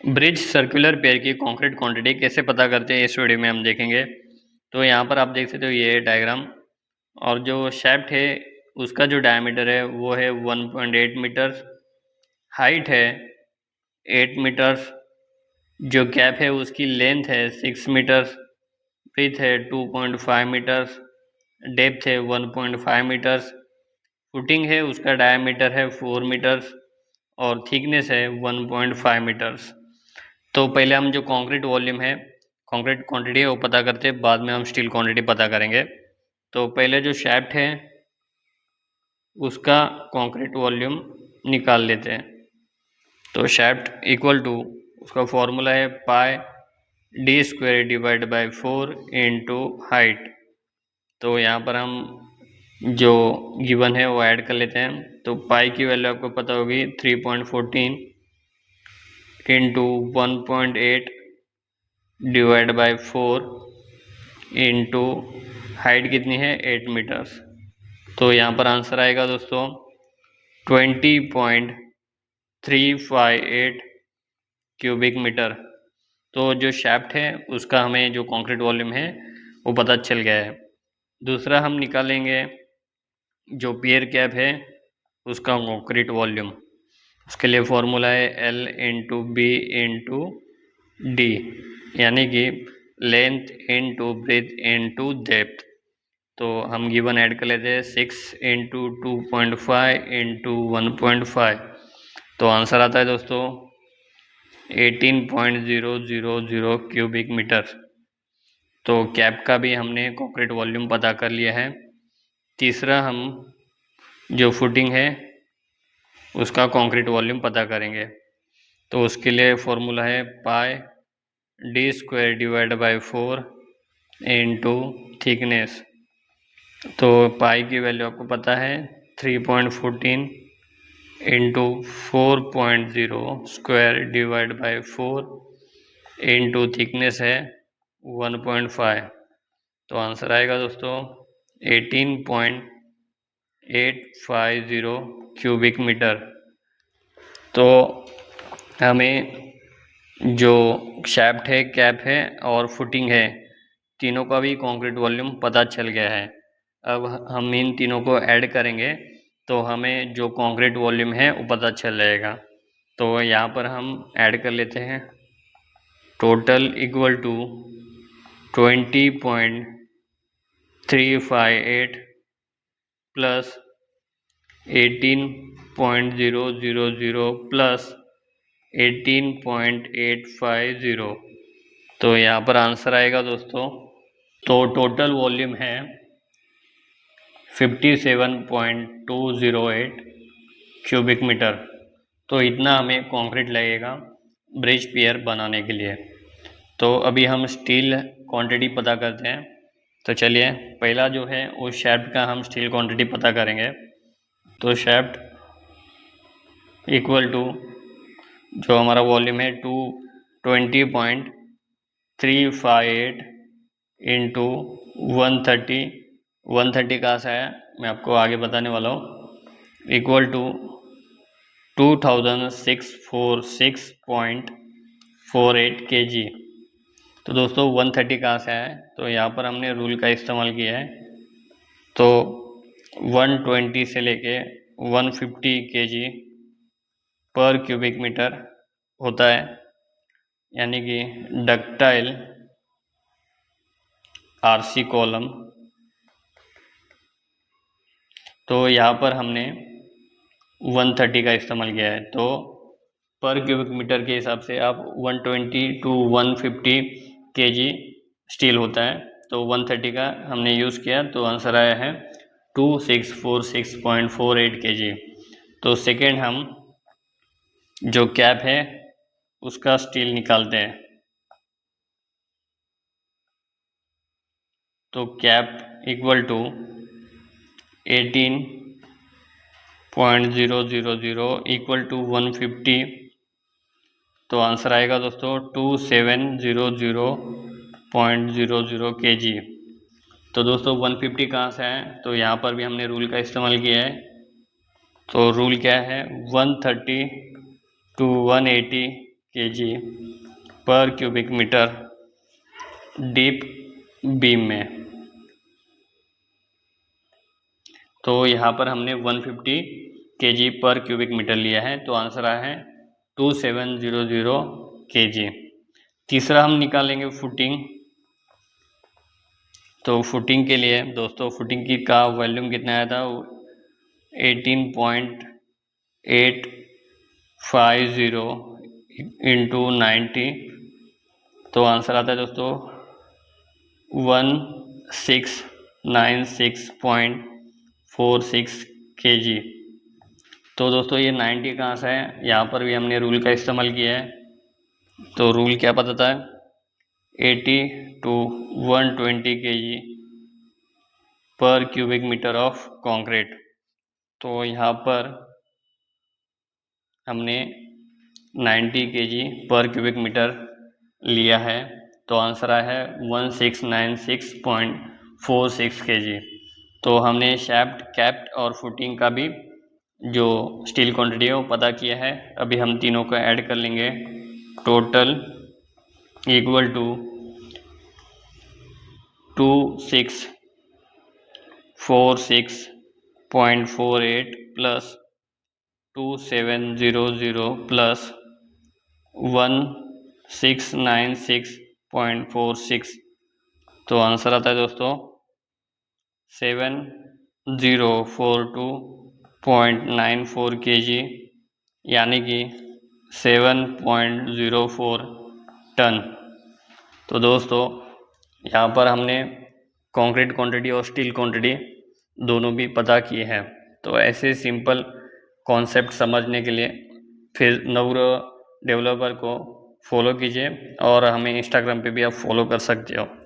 Bridge circular pair की concrete quantity कैसे पता करते हैं इस वीडियो में हम देखेंगे। तो यहाँ पर आप देख सकते हो ये डायग्राम, और जो शैफ्ट है उसका जो डायमीटर है वो है 1.8 मीटर, हाइट है 8 मीटर, जो कैप है उसकी लेंथ है 6 मीटर, ब्रीथ है 2.5 मीटर, डेप्थ है 1.5 मीटर, फुटिंग है उसका डायमीटर है 4 मीटर और थिकनेस है 1.5 मीटर्स। तो पहले हम जो कंक्रीट वॉल्यूम है, कंक्रीट क्वांटिटी है वो पता करते हैं, बाद में हम स्टील क्वांटिटी पता करेंगे। तो पहले जो शैफ्ट है उसका कंक्रीट वॉल्यूम निकाल लेते हैं। तो शैफ्ट इक्वल टू, उसका फॉर्मूला है pi D square divide by 4 into height. तो यहाँ पर हम जो गिवन है वो ऐड कर लेते हैं। तो पाई की वैल्यू आपको पता होगी 3.14 into 1.8 divide by 4 into height कितनी है 8 मीटर्स। तो यहाँ पर आंसर आएगा दोस्तों 20.358 क्यूबिक मीटर। तो जो शैफ्ट है उसका हमें जो कंक्रीट वॉल्यूम है वो पता चल गया है। दूसरा हम निकालेंगे जो पियर कैप है उसका कंक्रीट वॉल्यूम। उसके लिए फॉर्मूला है L into B into D, यानी कि length into breadth into depth. तो हम गिवन ऐड कर लेते हैं 6 इंटू 2.5 इंटू 1.5। तो आंसर आता है दोस्तों 18.000 क्यूबिक मीटर। तो कैप का भी हमने कंक्रीट वॉल्यूम पता कर लिया है। तीसरा हम जो फुटिंग है उसका कंक्रीट वॉल्यूम पता करेंगे। तो उसके लिए फॉर्मूला है pi D square divide by 4 into thickness. तो पाई की वैल्यू आपको पता है 3.14 into 4.0 square divide by 4 into thickness है 1.5। तो आंसर आएगा दोस्तों 18.850 क्यूबिक मीटर। तो हमें जो शैफ्ट है, कैप है और फुटिंग है, तीनों का भी कंक्रीट वॉल्यूम पता चल गया है। अब हम इन तीनों को ऐड करेंगे तो हमें जो कंक्रीट वॉल्यूम है वो पता चल जाएगा। तो यहाँ पर हम ऐड कर लेते हैं total equal to 20.358 plus 18.000 plus 18.850। तो यहाँ पर आंसर आएगा दोस्तों, तो टोटल वॉल्यूम है 57.208 क्यूबिक मीटर। तो इतना हमें कंक्रीट लगेगा ब्रिज पियर बनाने के लिए। तो अभी हम स्टील क्वांटिटी पता करते हैं। तो चलिए पहला जो है वो शैफ्ट का हम स्टील क्वांटिटी पता करेंगे। तो शैफ्ट इक्वल टू जो हमारा वॉल्यूम है 220.358 इंटू 130 कहाँ से आया मैं आपको आगे बताने वाला हूँ, इक्वल टू 2646.48 kg। तो दोस्तों 130 कहाँ से आया है, तो यहाँ पर हमने रूल का इस्तेमाल किया है। तो 120 से लेके 150 kg पर क्यूबिक मीटर होता है, यानी कि डक्टाइल आरसी कॉलम। तो यहाँ पर हमने 130 का इस्तेमाल किया है। तो पर क्यूबिक मीटर के हिसाब से आप 120 टू 150 kg स्टील होता है, तो 130 का हमने यूज़ किया, तो आंसर आया है 2646.48 kg। तो सेकेंड हम जो कैप है उसका स्टील निकालते हैं। तो cap equal to 18.000 equal to 150। तो आंसर आएगा दोस्तों 2700.00 kg। तो दोस्तों 150 कहाँ से है, तो यहाँ पर भी हमने रूल का इस्तेमाल किया है। तो रूल क्या है, 130 टू 180 kg पर क्यूबिक मीटर डीप बीम में। तो यहाँ पर हमने 150 kg पर क्यूबिक मीटर लिया है, तो आंसर आया है 2700 kg। तीसरा हम निकालेंगे फुटिंग। तो फुटिंग के लिए दोस्तों फुटिंग की का वॉल्यूम कितना आया था, 18.850 इंटू 90, तो आंसर आता है दोस्तों 1696.46 kg। तो दोस्तों ये 90 कहाँ से है, यहाँ पर भी हमने रूल का इस्तेमाल किया है। तो रूल क्या बताता है, 80 to 120 kg पर क्यूबिक मीटर ऑफ कंक्रीट। तो यहाँ पर हमने 90 kg पर क्यूबिक मीटर लिया है, तो आंसर आया है 1696.46 kg। तो हमने शैफ्ट, कैप्ट और फुटिंग का भी जो स्टील क्वांटिटी है वो पता किया है। अभी हम तीनों को ऐड कर लेंगे, total equal to 2646.48 plus 2700 plus 1696.46। तो आंसर आता है दोस्तों 7042.94 kg, यानी कि 7.04 टन। तो दोस्तों यहाँ पर हमने कंक्रीट क्वांटिटी और स्टील क्वांटिटी दोनों भी पता किए हैं। तो ऐसे सिंपल कॉन्सेप्ट समझने के लिए फिर नवग्रह डेवलपर को फॉलो कीजिए और हमें इंस्टाग्राम पे भी आप फॉलो कर सकते हो।